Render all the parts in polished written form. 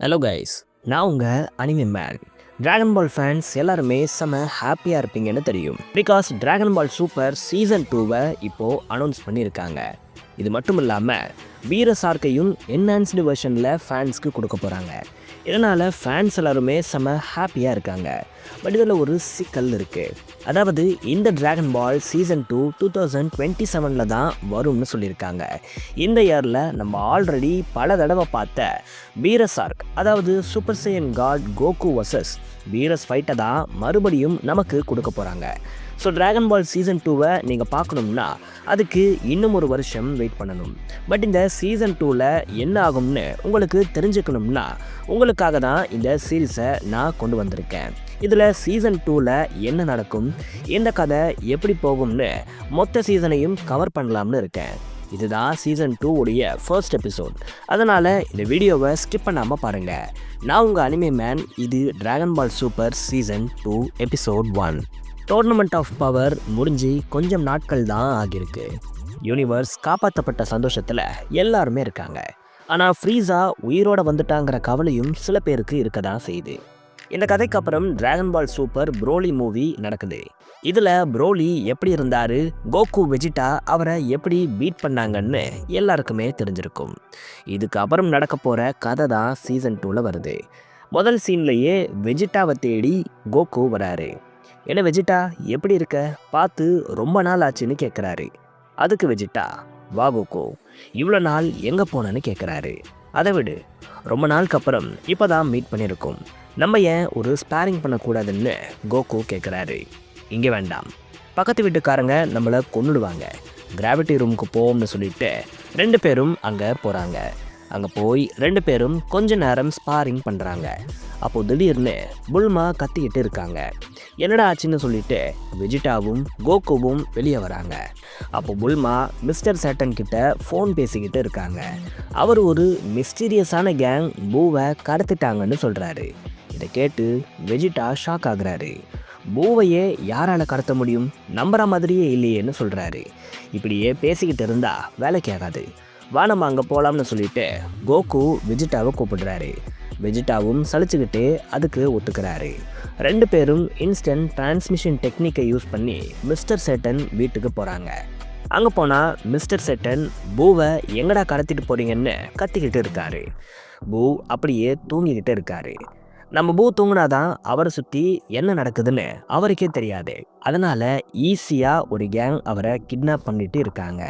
Hello guys, நான் உங்கள் anime man. Dragon Ball fans எல்லாருமே செம ஹாப்பியாக இருப்பீங்கன்னு தெரியும். Because Dragon ball super season 2வை இப்போது அனௌன்ஸ் பண்ணியிருக்காங்க. இது மட்டும் இல்லாமல் வீர சார்க்கையும் என்ஹான்ஸ்டு வெர்ஷனில் ஃபேன்ஸ்க்கு கொடுக்க போகிறாங்க. இதனால் ஃபேன்ஸ் எல்லாருமே செம ஹாப்பியாக இருக்காங்க. பட் இதில் ஒரு சிக்கல் இருக்குது. அதாவது இந்த டிராகன் பால் சீசன் 2 2027 தான் வரும்னு சொல்லியிருக்காங்க. இந்த இயரில் நம்ம ஆல்ரெடி பல தடவை பார்த்த வீரஸ் ஆர்க், அதாவது சூப்பர் சையன் காட் கோகு வர்சஸ் வீரஸ் ஃபைட்டை தான் மறுபடியும் நமக்கு கொடுக்க போகிறாங்க. ஸோ டிராகன் பால் சீசன் 2வை நீங்கள் பார்க்கணும்னா அதுக்கு இன்னும் ஒரு வருஷம் வெயிட் பண்ணணும். பட் இந்த சீசன் 2ல் என்ன ஆகும்னு உங்களுக்கு தெரிஞ்சுக்கணும்னா உங்களுக்காக தான் இந்த சீரீஸை நான் கொண்டு வந்திருக்கேன். இதில் சீசன் 2ல் என்ன நடக்கும், எந்த கதை எப்படி போகும்னு மொத்த சீசனையும் கவர் பண்ணலாம்னு இருக்கேன். இதுதான் சீசன் 2 உடைய ஃபர்ஸ்ட் எபிசோட். அதனால் இந்த வீடியோவை ஸ்கிப் பண்ணாமல் பாருங்கள். நான் உங்கள் அனிமே மேன். இது dragon ball super season 2 episode 1. Tournament of power முடிஞ்சு கொஞ்சம் நாட்கள் தான் ஆகியிருக்கு. யூனிவர்ஸ் காப்பாற்றப்பட்ட சந்தோஷத்தில் எல்லாருமே இருக்காங்க. ஆனால் ஃப்ரீஸா உயிரோடு வந்துட்டாங்கிற கவலையும் சில பேருக்கு இருக்க தான் செய்யுது. இந்த கதைக்கு அப்புறம் டிராகன் பால் சூப்பர் ப்ரோலி மூவி நடக்குது. இதில் ப்ரோலி எப்படி இருந்தார், கோகு வெஜிட்டா அவரை எப்படி பீட் பண்ணாங்கன்னு எல்லாருக்குமே தெரிஞ்சிருக்கும். இதுக்கு அப்புறம் நடக்க போகிற கதை தான் சீசன் 2ல் வருது. முதல் சீன்லேயே வெஜிட்டாவை தேடி கோகு வராரு. என்ன வெஜிட்டா, எப்படி இருக்க, பார்த்து ரொம்ப நாள் ஆச்சுன்னு கேட்குறாரு. அதுக்கு வெஜிட்டா, வா கோகு, இவ்வளோ நாள் எங்கே போனேன்னு கேட்குறாரு. அதை விடு, ரொம்ப நாளுக்கு அப்புறம் இப்போ தான் மீட் பண்ணியிருக்கோம், நம்ம ஏன் ஒரு ஸ்பேரிங் பண்ணக்கூடாதுன்னு கோகு கேட்குறாரு. இங்கே வேண்டாம், பக்கத்து வீட்டுக்காரங்க நம்மளை கொன்னுடுவாங்க, கிராவிட்டி ரூமுக்கு போவோம்னு சொல்லிட்டு 2 பேரும் அங்கே போகிறாங்க. அங்கே போய் 2 பேரும் கொஞ்ச நேரம் ஸ்பாரிங் பண்ணுறாங்க. அப்போது திடீர்னு புல்மா கத்திக்கிட்டு இருக்காங்க. என்னடா ஆச்சுன்னு சொல்லிட்டு வெஜிட்டாவும் கோகுவும் வெளியே வராங்க. அப்போ புல்மா மிஸ்டர் சேட்டன் கிட்ட ஃபோன் பேசிக்கிட்டு இருக்காங்க. அவர் ஒரு மிஸ்டீரியஸான கேங் பூவை கடத்திட்டாங்கன்னு சொல்கிறாரு. இதை கேட்டு வெஜிட்டா ஷாக் ஆகுறாரு. பூவையே யாரால் கடத்த முடியும், நம்புற மாதிரியே இல்லையேன்னு சொல்கிறாரு. இப்படியே பேசிக்கிட்டு இருந்தா வேலைக்கு ஆகாது, வா நம்ம அங்கே போகலாம்னு சொல்லிட்டு கோகு வெஜிட்டாவை கூப்பிடுறாரு. வெஜிட்டாவும் சலிச்சுக்கிட்டு அதுக்கு ஒத்துக்கிறாரு. 2 பேரும் இன்ஸ்டன்ட் டிரான்ஸ்மிஷன் டெக்னிக்கை யூஸ் பண்ணி மிஸ்டர் சேட்டன் வீட்டுக்கு போகிறாங்க. அங்கே போனால் மிஸ்டர் சேட்டன் பூவை எங்கடா கடத்திட்டு போகிறீங்கன்னு கத்திக்கிட்டு இருக்காரு. பூ அப்படியே தூங்கிக்கிட்டு இருக்காரு. நம்ம பூ தூங்கினாதான் அவரை சுற்றி என்ன நடக்குதுன்னு அவருக்கே தெரியாது. அதனால் ஈஸியாக ஒரு கேங் அவரை கிட்னாப் பண்ணிட்டு இருக்காங்க.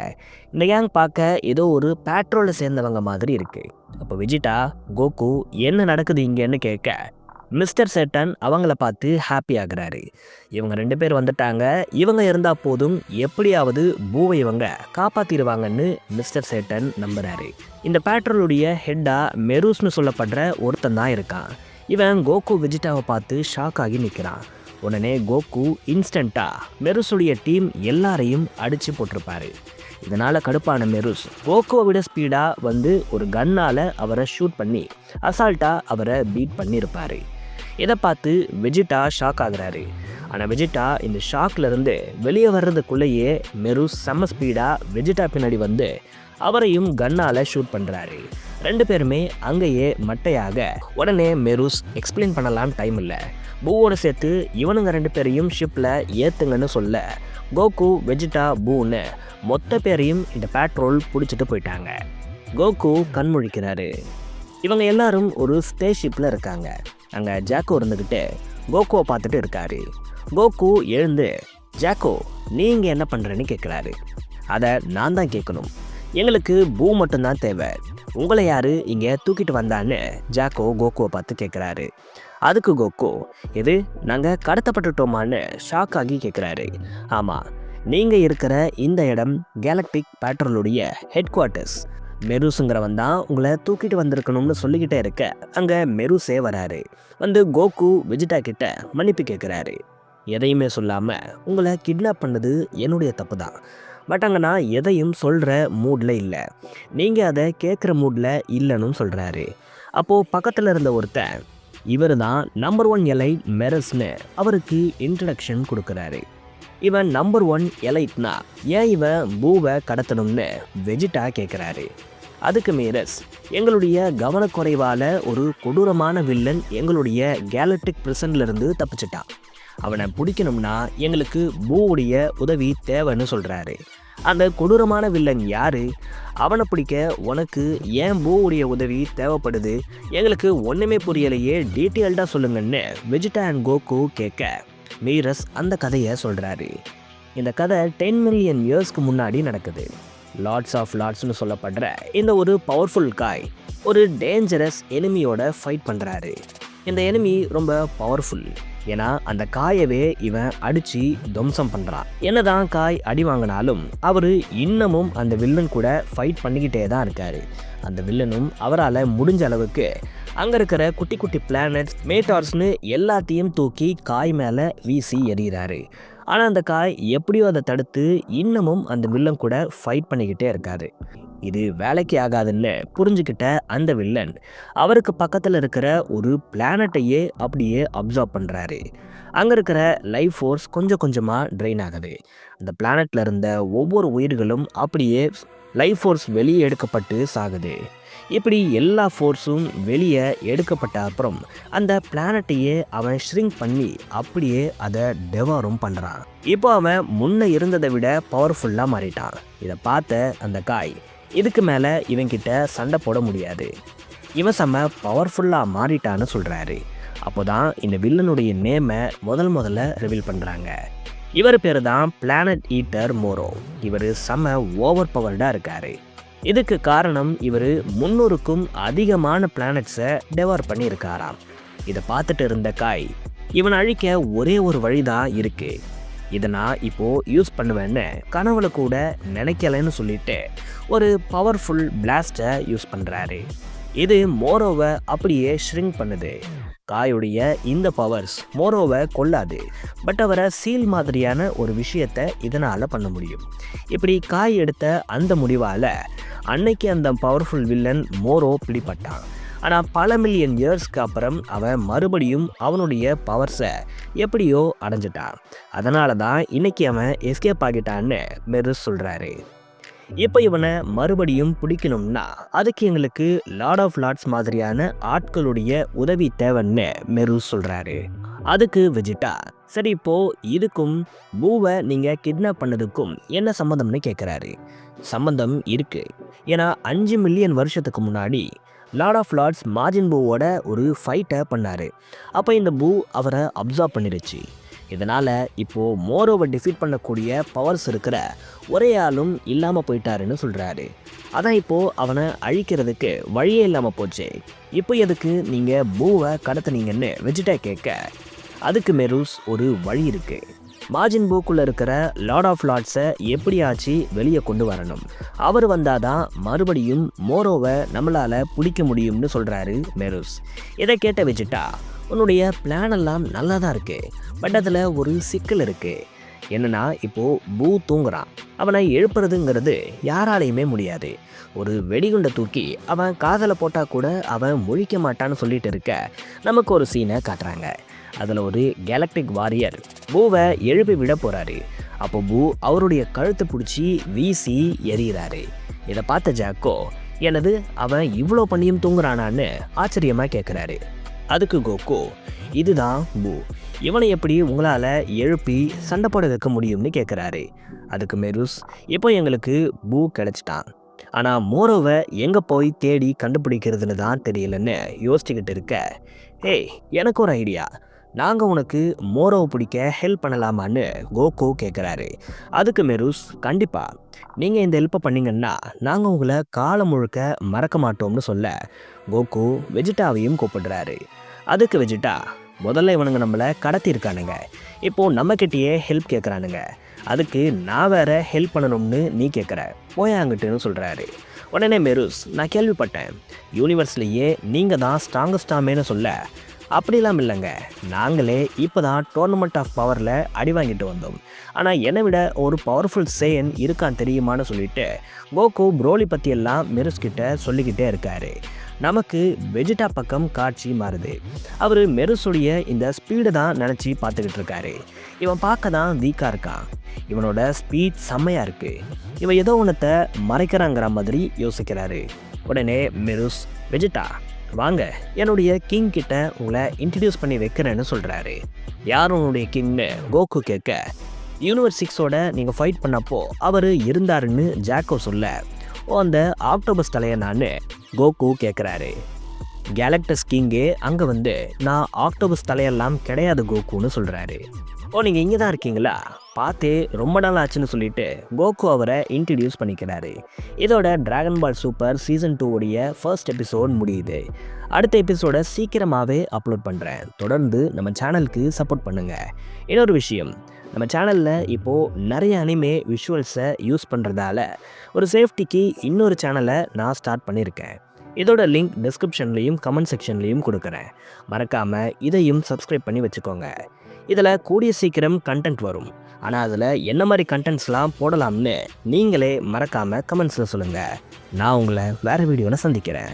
இந்த கேங் பார்க்க ஏதோ ஒரு பேட்ரோலில் சேர்ந்தவங்க மாதிரி இருக்குது. அப்போ வெஜிட்டா கோகு என்ன நடக்குது இங்கேன்னு கேட்க மிஸ்டர் சேட்டன் அவங்கள பார்த்து ஹாப்பி ஆகுறாரு. இவங்க 2 பேர் வந்துட்டாங்க, இவங்க இருந்தால் போதும், எப்படியாவது பூவை இவங்க காப்பாற்றிடுவாங்கன்னு மிஸ்டர் சேட்டன் நம்புகிறாரு. இந்த பேட்ரோலுடைய ஹெட்டாக மெரூஸ்னு சொல்லப்படுற ஒருத்தன் தான் இருக்கான். இவன் கோகு வெஜிட்டாவை பார்த்து ஷாக் ஆகி நிற்கிறான். உடனே கோகு இன்ஸ்டண்ட்டாக மெரூஸுடைய டீம் எல்லாரையும் அடித்து போட்டிருப்பாரு. இதனால் கடுப்பான மெரூஸ் கோகுவை விட ஸ்பீடாக வந்து ஒரு கன்னால் அவரை ஷூட் பண்ணி அசால்ட்டாக அவரை பீட் பண்ணியிருப்பார். இதை பார்த்து வெஜிட்டா ஷாக் ஆகுறாரு. ஆனால் வெஜிட்டா இந்த ஷாக்லேருந்து வெளியே வர்றதுக்குள்ளேயே மெரூஸ் செம்ம ஸ்பீடாக வெஜிட்டா பின்னாடி வந்து அவரையும் கன்னால் ஷூட் பண்ணுறாரு. 2 பேருமே அங்கேயே மட்டையாக. உடனே மெரூஸ் எக்ஸ்பிளைன் பண்ணலாம் டைம் இல்லை, பூவோடு சேர்த்து இவனுங்க 2 பேரையும் ஷிப்பில் ஏற்றுங்கன்னு சொல்ல கோகு வெஜிட்டா பூன்னு மொத்த பேரையும் இந்த பேட்ரோல் பிடிச்சிட்டு போயிட்டாங்க. கோகு கண்முழிக்கிறாரு. இவங்க எல்லாரும் ஒரு ஸ்பேஸ்ஷிப்பில் இருக்காங்க. அங்கே ஜாக்கோ இருந்துக்கிட்டு கோகுவை பார்த்துட்டு இருக்காரு. கோகு எழுந்து, ஜாக்கோ நீங்கள் என்ன பண்ணுறேன்னு கேட்குறாரு. அதை நான் தான் கேட்கணும், எங்களுக்கு பூ மட்டும்தான் தேவை, உங்களை யார் இங்கே தூக்கிட்டு வந்தான்னு ஜாக்கோ கோகுவை பார்த்து கேட்குறாரு. அதுக்கு கோகு, எது நாங்கள் கடத்தப்பட்டுட்டோமான்னு ஷாக் ஆகி கேட்குறாரு. ஆமாம், நீங்கள் இருக்கிற இந்த இடம் கேலக்டிக் பேட்ரோலுடைய ஹெட் குவார்ட்டர்ஸ். மெரூஸுங்கிறவன் தான் உங்களை தூக்கிட்டு வந்திருக்கணும்னு சொல்லிக்கிட்டே இருக்க அங்கே மெரூஸே வராரு. வந்து கோகு வெஜிட்டா கிட்ட மன்னிப்பு கேட்குறாரு. எதையுமே சொல்லாமல் உங்களை கிட்னாப் பண்ணது என்னுடைய தப்பு தான், பட் அங்கே நான் எதையும் சொல்கிற மூடில் இல்லை, நீங்கள் அதை கேட்குற மூடில் இல்லைன்னு சொல்கிறாரு. அப்போது பக்கத்தில் இருந்த ஒருத்தன், இவர் தான் நம்பர் 1 எலைட் மெரஸ்னு அவருக்கு இன்ட்ரடக்ஷன் கொடுக்குறாரு. இவன் நம்பர் 1 எலைட்னா ஏன் இவன் பூவை கடத்தணும்னு வெஜிட்டா கேட்குறாரு. அதுக்கு மீரஸ், எங்களுடைய கவனக்குறைவால் ஒரு கொடூரமான வில்லன் எங்களுடைய கேலக்டிக் பிரிசன்லேருந்து தப்பிச்சிட்டான். அவனை பிடிக்கணும்னா எங்களுக்கு பூவுடைய உதவி தேவைன்னு சொல்கிறாரு. அந்த கொடூரமான வில்லன் யாரு? அவனை பிடிக்க உனக்கு ஏன் பூவுடைய உதவி தேவைப்படுது? எங்களுக்கு ஒன்றுமே புரியலையே, டீட்டெயில்டாக சொல்லுங்கன்னு வெஜிடா அண்ட் கோகு கேட்க மீரஸ் அந்த கதையை சொல்கிறாரு. இந்த கதை 10 மில்லியன் இயர்ஸ்க்கு முன்னாடி நடக்குது. லார்ட்ஸ் ஆஃப் லார்ட்ஸ்னு சொல்லப்படுற இந்த ஒரு பவர்ஃபுல் காய் ஒரு டேஞ்சரஸ் எனிமியோட ஃபைட் பண்ணுறாரு. இந்த எனிமி ரொம்ப பவர்ஃபுல். ஏன்னா அந்த காயவே இவன் அடித்து துவம்சம் பண்ணுறான். என்னதான் காய் அடி வாங்கினாலும் அவர் இன்னமும் அந்த வில்லன் கூட ஃபைட் பண்ணிக்கிட்டே தான் இருக்கார். அந்த வில்லனும் அவரால் முடிஞ்ச அளவுக்கு அங்கே இருக்கிற குட்டி குட்டி பிளானட்ஸ் மேட்டார்ஸ்னு எல்லாத்தையும் தூக்கி காய் மேலே வீசி எறிகிறாரு. ஆனால் அந்த காய் எப்படியோ அதை தடுத்து இன்னமும் அந்த வில்லன் கூட ஃபைட் பண்ணிக்கிட்டே இருக்காரு. இது வேலைக்கு ஆகாதுன்னு புரிஞ்சுக்கிட்ட அந்த வில்லன் அவருக்கு பக்கத்தில் இருக்கிற ஒரு பிளானட்டையே அப்படியே அப்சர்வ் பண்ணுறாரு. அங்கே இருக்கிற லைஃப் ஃபோர்ஸ் கொஞ்சம் கொஞ்சமாக ட்ரெயின் ஆகுது. அந்த பிளானட்டில் இருந்த ஒவ்வொரு உயிர்களும் அப்படியே லைஃப் ஃபோர்ஸ் வெளியே எடுக்கப்பட்டு சாகுது. இப்படி எல்லா ஃபோர்ஸும் வெளியே எடுக்கப்பட்ட அப்புறம் அந்த பிளானட்டையே அவன் ஷ்ரிங்க் பண்ணி அப்படியே அதை டெவாரும் பண்ணுறான். இப்போ அவன் முன்ன இருந்ததை விட பவர்ஃபுல்லாக மாறிட்டான். இதை பார்த்த அந்த காய் இதுக்கு மேலே இவன்கிட்ட சண்டை போட முடியாது, இவன் செம்ம பவர்ஃபுல்லாக மாறிட்டான்னு சொல்கிறாரு. அப்போ தான் இந்த வில்லனுடைய நேமை முதல்ல ரிவீல் பண்ணுறாங்க. இவர் பேர் தான் பிளானட் ஈட்டர் மோரோ. இவர் செம்ம ஓவர் பவர்டாக இருக்கார். இதுக்கு காரணம் இவர் 300க்கும் அதிகமான பிளானட்ஸை டெவார் பண்ணியிருக்காராம். இதை பார்த்துட்டு இருந்த காய் இவனை அழிக்க ஒரே ஒரு வழி தான் இருக்குது, இதை நான் இப்போது யூஸ் பண்ணுவேன்னு கனவுல கூட நினைக்கலைன்னு சொல்லிட்டு ஒரு பவர்ஃபுல் பிளாஸ்டை யூஸ் பண்ணுறாரு. இது மோரோவை அப்படியே ஷ்ரிங்க் பண்ணுது. காயுடைய இந்த பவர்ஸ் மோரோவை கொல்லாது, பட் அவரை சீல் மாதிரியான ஒரு விஷயத்தை இதனால் பண்ண முடியும். இப்படி காய் எடுத்த அந்த முடிவால் அன்னைக்கு அந்த பவர்ஃபுல் வில்லன் மோரோ பிடிபட்டான். ஆனால் பல மில்லியன் இயர்ஸ்க்கு அப்புறம் அவன் மறுபடியும் அவனுடைய பவர்ஸை எப்படியோ அடைஞ்சிட்டான். அதனால தான் இன்னைக்கு அவன் எஸ்கேப் ஆகிட்டான்னு மெருஸ் சொல்கிறாரு. இப்போ இவனை மறுபடியும் பிடிக்கணும்னா அதுக்கு எங்களுக்கு லார்ட் ஆஃப் லார்ட்ஸ் மாதிரியான ஆட்களுடைய உதவி தேவைன்னு மெருஸ் சொல்கிறாரு. அதுக்கு வெஜிடா, சரி இப்போது இதுக்கும் பூவை நீங்கள் கிட்னாப் பண்ணதுக்கும் என்ன சம்மந்தம்னு கேட்குறாரு. சம்மந்தம் இருக்குது. ஏன்னா 5 மில்லியன் வருஷத்துக்கு முன்னாடி லார்ட் ஆஃப் லார்ட்ஸ் மாஜின் பூவோட ஒரு ஃபைட்டை பண்ணார். அப்போ இந்த பூ அவரை அப்சர்வ் பண்ணிருச்சு. இதனால் இப்போது மோரோவை டிஃபீட் பண்ணக்கூடிய பவர்ஸ் இருக்கிற ஒரே ஆளும் இல்லாமல் போயிட்டாருன்னு சொல்கிறாரு. அதான் இப்போது அவனை அழிக்கிறதுக்கு வழியே இல்லாமல் போச்சு. இப்போ எதுக்கு நீங்கள் பூவை கடத்துனீங்கன்னு வெஜிடா கேட்க அதுக்கு மெருஸ் ஒரு வழி இருக்குது. மாஜின் பூக்குள்ளே இருக்கிற லார்ட் ஆஃப் லார்ட்ஸை எப்படியாச்சு வெளியே கொண்டு வரணும். அவர் வந்தால் தான் மறுபடியும் மோரோவை நம்மளால் பிடிக்க முடியும்னு சொல்கிறாரு மெருஸ். இதை கேட்ட வெஜிடா, உன்னுடைய பிளான் எல்லாம் நல்லா தான் இருக்குது, பட் அதில் ஒரு சிக்கல் இருக்குது. என்னன்னா இப்போது பூ தூங்குறான், அவனை எழுப்புறதுங்கிறது யாராலையுமே முடியாது. ஒரு வெடிகுண்டை தூக்கி அவன் காதலை போட்டால் கூட அவன் முழிக்க மாட்டான்னு சொல்லிட்டு இருக்க நமக்கு ஒரு சீனை காட்டுறாங்க. அதில் ஒரு கேலக்டிக் வாரியர் பூவை எழுப்பி விட போகிறாரு. அப்போ பூ அவருடைய கழுத்தை பிடிச்சி வீசி எறிகிறாரு. இதை பார்த்த ஜாக்கோ, எனது அவன் இவ்வளோ பண்ணியும் தூங்குறானான்னு ஆச்சரியமாக கேட்குறாரு. அதுக்கு கோகோ, இதுதான் பூ, இவனை எப்படி உங்களால் எழுப்பி சண்டை போட வைக்க முடியும்னு கேட்குறாரு. அதுக்கு மெருஸ், இப்போ எங்களுக்கு பூ கிடச்சிட்டான், ஆனால் மோரோவை எங்கே போய் தேடி கண்டுபிடிக்கிறதுன்னு தான் தெரியலன்னு யோசிச்சுக்கிட்டு இருக்க, ஏய் எனக்கு ஒரு ஐடியா, நாங்கள் உனக்கு மோரோவை பிடிக்க ஹெல்ப் பண்ணலாமான்னு கோகோ கேட்குறாரு. அதுக்கு மெருஸ், கண்டிப்பாக நீங்கள் இந்த ஹெல்ப்பை பண்ணிங்கன்னா நாங்கள் உங்களை காலம் முழுக்க மறக்க மாட்டோம்னு சொல்ல கோகோ வெஜிடாவையும் கூப்பிடுறாரு. அதுக்கு வெஜிடா, முதல்ல இவனுங்க நம்மளை கடத்தியிருக்கானுங்க, இப்போது நம்மக்கிட்டேயே ஹெல்ப் கேட்குறானுங்க, அதுக்கு நான் வேற ஹெல்ப் பண்ணணும்னு நீ கேட்குற, போயாங்கிட்டுன்னு சொல்கிறாரு. உடனே மெருஸ், நான் கேள்விப்பட்டேன் யூனிவர்ஸ்லேயே நீங்கள் தான் ஸ்ட்ராங்கஸ்டாமேன்னு சொல்ல, அப்படிலாம் இல்லைங்க, நாங்களே இப்போ தான் டோர்னமெண்ட் ஆஃப் பவரில் அடி வாங்கிட்டு வந்தோம், ஆனால் என்னை விட ஒரு பவர்ஃபுல் சேயன் இருக்கான்னு தெரியுமான்னு சொல்லிட்டு கோகோ ப்ரோலி பற்றியெல்லாம் மெருஸ்கிட்ட சொல்லிக்கிட்டே இருக்காரு. நமக்கு வெஜிடா பக்கம் காட்சி மாறுது. அவர் மெருஸுடைய இந்த ஸ்பீடை தான் நினச்சி பார்த்துக்கிட்டு இருக்காரு. இவன் பார்க்க தான் வீக்காக இருக்கான், இவனோட ஸ்பீட் செம்மையாக இருக்குது, இவன் ஏதோ ஒன்றத்தை மறைக்கிறாங்கிற மாதிரி யோசிக்கிறாரு. உடனே மெருஸ், வெஜிடா வாங்க என்னுடைய கிங் கிட்ட உங்களை இன்ட்ரடியூஸ் பண்ணி வைக்கிறேன்னு சொல்கிறாரு. யார் உன்னுடைய கிங்னு கோகு கேட்க, யூனிவர்ஸ் 6ஓட நீங்கள் ஃபைட் பண்ணப்போ அவர் இருந்தாருன்னு ஜாக்கோ சொல்ல, அந்த ஆக்டோபஸ் தலையை நான் கோகு கேட்குறாரு. கேலக்டஸ் கிங்கே அங்கே வந்து நான் ஆக்டோபஸ் தலையெல்லாம் கிடையாது கோகுன்னு சொல்கிறாரு. நீங்கள் இங்கே தான் இருக்கீங்களா, பார்த்தே ரொம்ப நாள் ஆச்சுன்னு சொல்லிட்டு கோகு அவரை இன்ட்ரடியூஸ் பண்ணிக்கிறாரு. இதோட டிராகன் பால் சூப்பர் சீசன் 2 ஃபர்ஸ்ட் எபிசோட் முடியுது. அடுத்த எபிசோடை சீக்கிரமாகவே அப்லோட் பண்ணுறேன். தொடர்ந்து நம்ம சேனலுக்கு சப்போர்ட் பண்ணுங்கள். இன்னொரு விஷயம், நம்ம சேனலில் இப்போது நிறைய அனிமே விஷுவல்ஸை யூஸ் பண்ணுறதால ஒரு சேஃப்டிக்கு இன்னொரு சேனலை நான் ஸ்டார்ட் பண்ணியிருக்கேன். இதோட லிங்க் டிஸ்கிரிப்ஷன்லேயும் கமெண்ட் செக்ஷன்லேயும் கொடுக்குறேன். மறக்காமல் இதையும் சப்ஸ்கிரைப் பண்ணி வச்சுக்கோங்க. இதில் கூடிய சீக்கிரம் கண்டென்ட் வரும். ஆனால் அதில் என்ன மாதிரி கண்டென்ட்ஸ்லாம் போடலாம்னு நீங்களே மறக்காமல் கமெண்ட்ஸில் சொல்லுங்கள். நான் உங்களை வேறு வீடியோவில் சந்திக்கிறேன்.